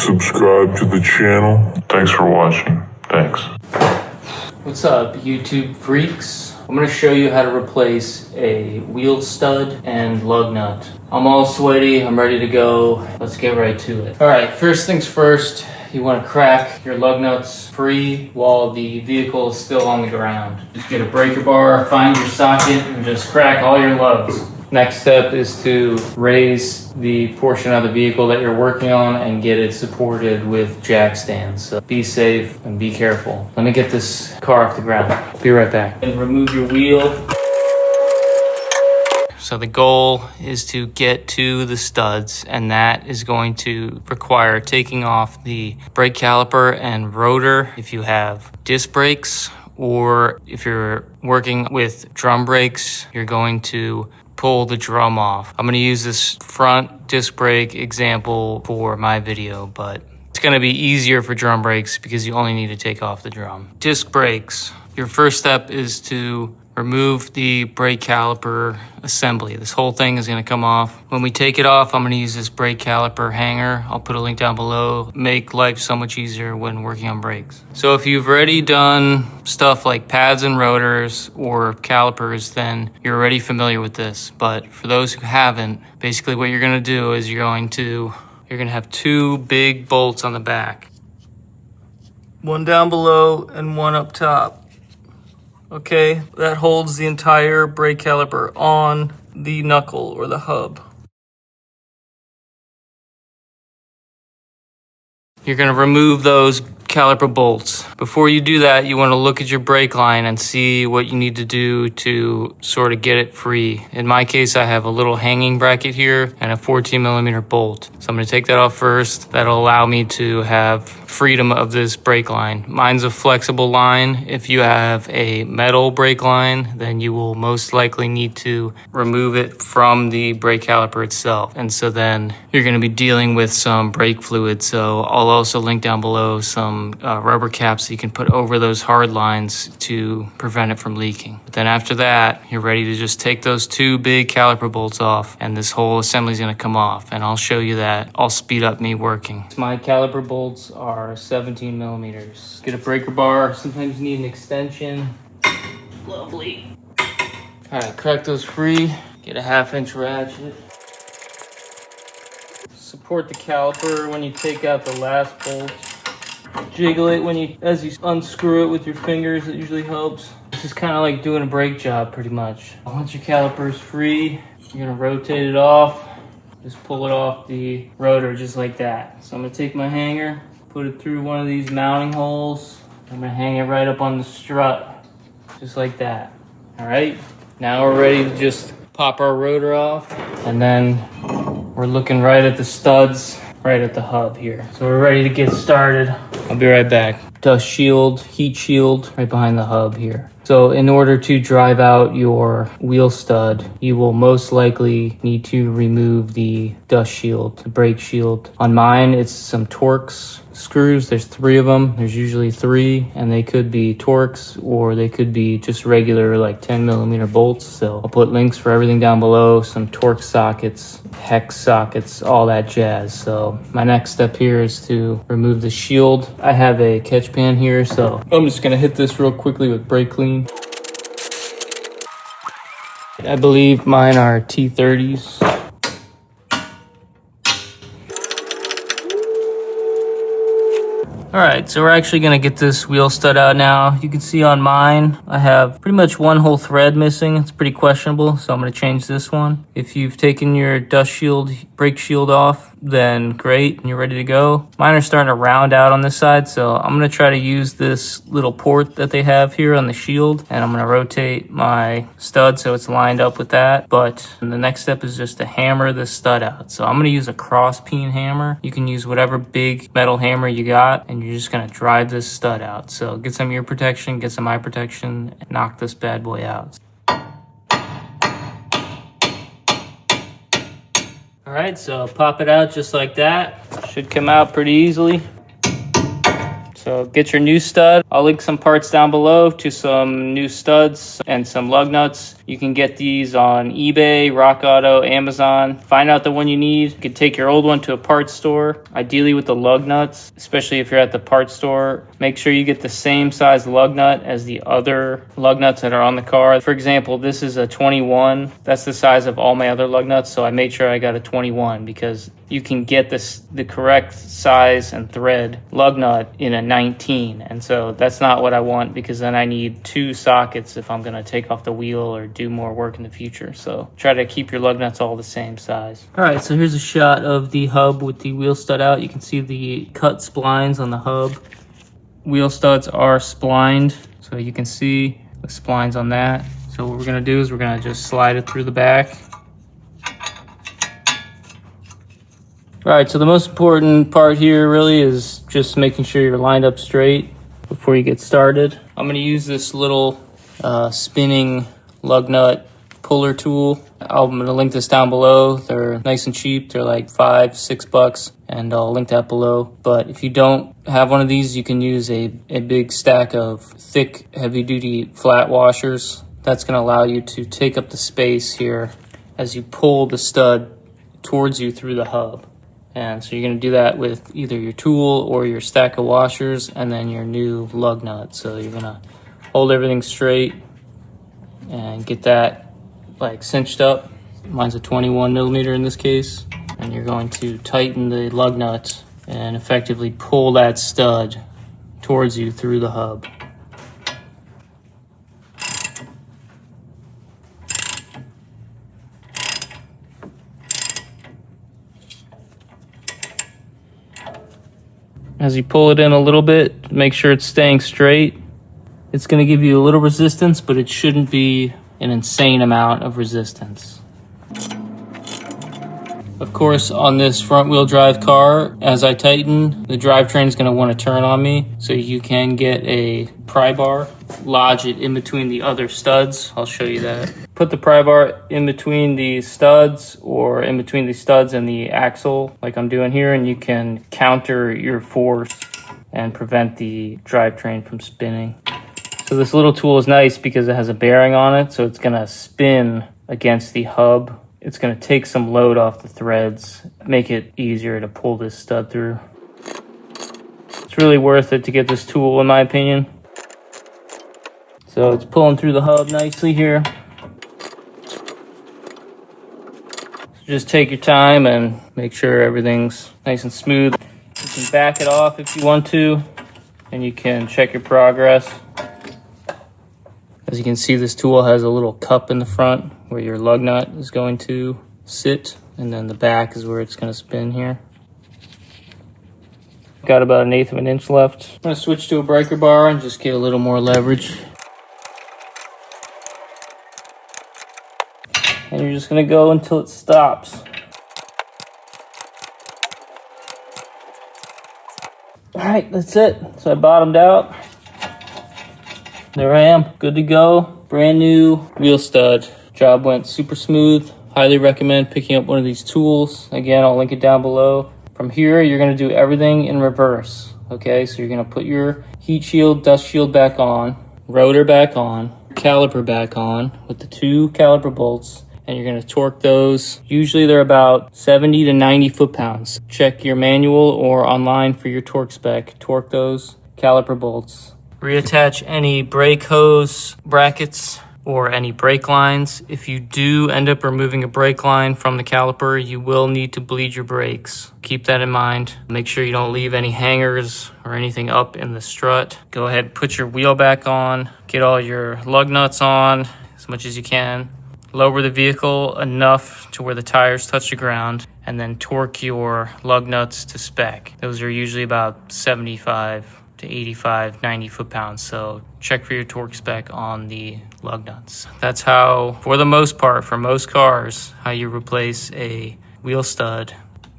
subscribe to the channel. Thanks for watching. Thanks. What's up, YouTube freaks? I'm gonna show you how to replace a wheel stud and lug nut. I'm all sweaty, I'm ready to go. Let's get right to it. All right, first things first, you wanna crack your lug nuts free while the vehicle is still on the ground. Just get a breaker bar, find your socket, and just crack all your lugs. Next step is to raise the portion of the vehicle that you're working on and get it supported with jack stands. So be safe and be careful. Let me get this car off the ground. Be right back. And remove your wheel. So the goal is to get to the studs, and that is going to require taking off the brake caliper and rotor if you have disc brakes, or if you're working with drum brakes, you're going to pull the drum off. I'm going to use this front disc brake example for my video, but it's going to be easier for drum brakes because you only need to take off the drum. Disc brakes. Your first step is to remove the brake caliper assembly. This whole thing is going to come off. When we take it off, I'm going to use this brake caliper hanger. I'll put a link down below. Make life so much easier when working on brakes. So if you've already done stuff like pads and rotors or calipers, then you're already familiar with this. But for those who haven't, basically what you're going to do is you're going to have two big bolts on the back. One down below and one up top. Okay, that holds the entire brake caliper on the knuckle or the hub. You're going to remove those caliper bolts. Before you do that, you want to look at your brake line and see what you need to do to sort of get it free. In my case, I have a little hanging bracket here and a 14mm bolt. So I'm going to take that off first. That'll allow me to have freedom of this brake line. Mine's a flexible line. If you have a metal brake line, then you will most likely need to remove it from the brake caliper itself. And so then you're going to be dealing with some brake fluid. So I'll also link down below some rubber caps that you can put over those hard lines to prevent it from leaking. But then after that, you're ready to just take those two big caliper bolts off, and this whole assembly is going to come off, and I'll show you that. I'll speed up me working. My caliper bolts are 17mm. Get a breaker bar. Sometimes you need an extension. Lovely. All right, crack those free. Get a 1/2-inch ratchet. Support the caliper when you take out the last bolt. Jiggle it as you unscrew it with your fingers. It usually helps. This is kind of like doing a brake job pretty much. Once your caliper is free, you're gonna rotate it off. Just pull it off the rotor just like that. So I'm gonna take my hanger, put it through one of these mounting holes. I'm gonna hang it right up on the strut, just like that. All right, now we're ready to just pop our rotor off, and then we're looking right at the studs, right at the hub here. So we're ready to get started. I'll be right back. Dust shield, heat shield, right behind the hub here. So in order to drive out your wheel stud, you will most likely need to remove the dust shield, the brake shield. On mine, it's some Torx screws. There's 3 of them. There's usually 3, and they could be Torx or they could be just regular like 10mm bolts. So I'll put links for everything down below, some Torx sockets, hex sockets, all that jazz. So my next step here is to remove the shield. I have a catch pan here, so I'm just gonna hit this real quickly with brake clean. I believe mine are T30s. All right, so we're actually gonna get this wheel stud out now. You can see on mine, I have pretty much one whole thread missing. It's pretty questionable, so I'm gonna change this one. If you've taken your dust shield, brake shield off, then great, and you're ready to go. Mine are starting to round out on this side, so I'm gonna try to use this little port that they have here on the shield, and I'm gonna rotate my stud so it's lined up with that. But the next step is just to hammer the stud out. So I'm gonna use a cross peen hammer. You can use whatever big metal hammer you got, and you're just gonna drive this stud out. So get some ear protection, get some eye protection, and knock this bad boy out. All right, so pop it out just like that. Should come out pretty easily. So get your new stud. I'll link some parts down below to some new studs and some lug nuts. You can get these on eBay, Rock Auto, Amazon. Find out the one you need. You can take your old one to a parts store, ideally with the lug nuts, especially if you're at the parts store. Make sure you get the same size lug nut as the other lug nuts that are on the car. For example, this is a 21. That's the size of all my other lug nuts, so I made sure I got a 21 because you can get the correct size and thread lug nut in a 19. And so that's not what I want, because then I need 2 sockets if I'm going to take off the wheel or do more work in the future. So try to keep your lug nuts all the same size. All right, so here's a shot of the hub with the wheel stud out. You can see the cut splines on the hub. Wheel studs are splined, so you can see the splines on that. So what we're going to do is we're going to just slide it through the back. All right, so the most important part here really is just making sure you're lined up straight before you get started. I'm going to use this little spinning lug nut puller tool. I'm going to link this down below. They're nice and cheap. They're like $5-6, and I'll link that below. But if you don't have one of these, you can use a big stack of thick, heavy-duty flat washers. That's going to allow you to take up the space here as you pull the stud towards you through the hub. And so you're going to do that with either your tool or your stack of washers and then your new lug nut. So you're going to hold everything straight and get that like cinched up. Mine's a 21 millimeter in this case. And you're going to tighten the lug nut and effectively pull that stud towards you through the hub. As you pull it in a little bit, make sure it's staying straight. It's going to give you a little resistance, but it shouldn't be an insane amount of resistance. Of course, on this front-wheel drive car, as I tighten, the drivetrain is going to want to turn on me. So you can get a pry bar, lodge it in between the other studs. I'll show you that. Put the pry bar in between the studs or in between the studs and the axle like I'm doing here, and you can counter your force and prevent the drivetrain from spinning. So this little tool is nice because it has a bearing on it, so it's going to spin against the hub. It's going to take some load off the threads, make it easier to pull this stud through. It's really worth it to get this tool, in my opinion. So it's pulling through the hub nicely here. Just take your time and make sure everything's nice and smooth. You can back it off if you want to, and you can check your progress. As you can see, this tool has a little cup in the front where your lug nut is going to sit, and then the back is where it's going to spin here. Got about 1/8 of an inch left. I'm going to switch to a breaker bar and just get a little more leverage. And you're just going to go until it stops. All right, that's it. So I bottomed out. There I am, good to go. Brand new wheel stud. Job went super smooth. Highly recommend picking up one of these tools. Again, I'll link it down below. From here, you're going to do everything in reverse. Okay, so you're going to put your heat shield, dust shield back on, rotor back on, caliper back on with the 2 caliper bolts. And you're going to torque those. Usually they're about 70 to 90 foot-pounds. Check your manual or online for your torque spec. Torque those caliper bolts. Reattach any brake hose brackets or any brake lines. If you do end up removing a brake line from the caliper, you will need to bleed your brakes. Keep that in mind. Make sure you don't leave any hangers or anything up in the strut. Go ahead and put your wheel back on. Get all your lug nuts on as much as you can. Lower the vehicle enough to where the tires touch the ground, and then torque your lug nuts to spec. Those are usually about 75 to 85, 90 foot-pounds, so check for your torque spec on the lug nuts. That's how, for the most part, for most cars, how you replace a wheel stud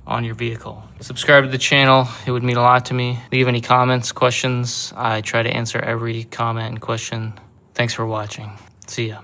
on your vehicle. Subscribe to the channel, it would mean a lot to me. Leave any comments, questions. I try to answer every comment and question. Thanks for watching. See ya.